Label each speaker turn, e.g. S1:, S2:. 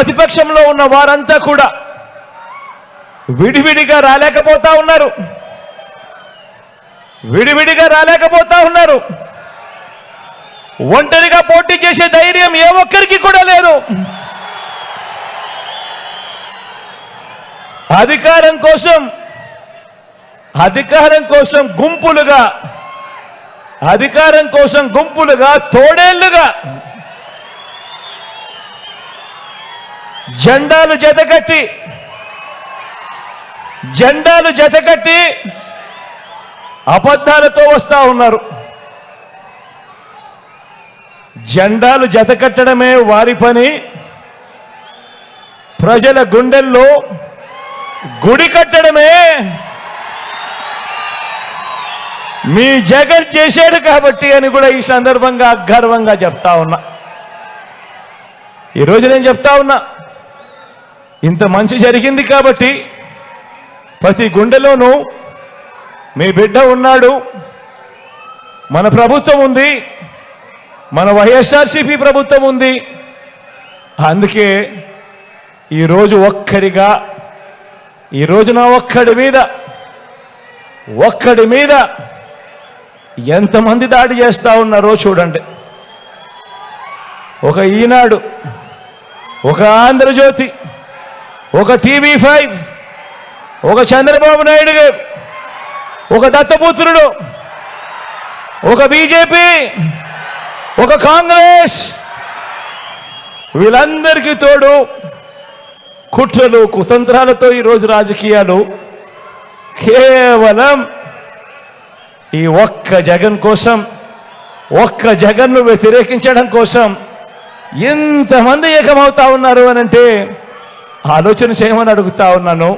S1: ప్రతిపక్షంలో ఉన్న వారంతా కూడా విడివిడిగా రాలేకపోతా ఉన్నారు. ఒంటరిగా పోటీ చేసే ధైర్యం ఏ ఒక్కరికి కూడా లేదు. అధికారం కోసం గుంపులుగా తోడేళ్లుగా జెండాలు జతకట్టి అబద్ధాలతో వస్తా ఉన్నారు. జెండాలు జతకట్టడమే వారి పని, ప్రజల గుండెల్లో గుడి కట్టడమే మీ జగన్ చేశాడు కాబట్టి అని కూడా ఈ సందర్భంగా గర్వంగా చెప్తా ఉన్నా. ఈరోజు నేను చెప్తా ఉన్నా, ఇంత మంచి జరిగింది కాబట్టి ప్రతి గుండెలోనూ మీ బిడ్డ ఉన్నాడు, మన ప్రభుత్వం ఉంది, మన వైఎస్ఆర్సీపీ ప్రభుత్వం ఉంది. అందుకే ఈరోజు నా ఒక్కడి మీద ఎంతమంది దాడి చేస్తా ఉన్నారో చూడండి. ఒక ఈనాడు, ఒక ఆంధ్రజ్యోతి, ఒక TV5, ఒక చంద్రబాబు నాయుడు గారు, ఒక దత్తపుత్రుడు, ఒక బీజేపీ, ఒక కాంగ్రెస్, వీళ్ళందరికీ తోడు కుట్రలు కుతంత్రాలతో ఈరోజు రాజకీయాలు కేవలం ఈ ఒక్క జగన్ కోసం, ఒక్క జగన్ను వ్యతిరేకించడం కోసం ఎంతమంది ఏకమవుతా ఉన్నారు అని అంటే ఆలోచన చేయమని అడుగుతా ఉన్నాను.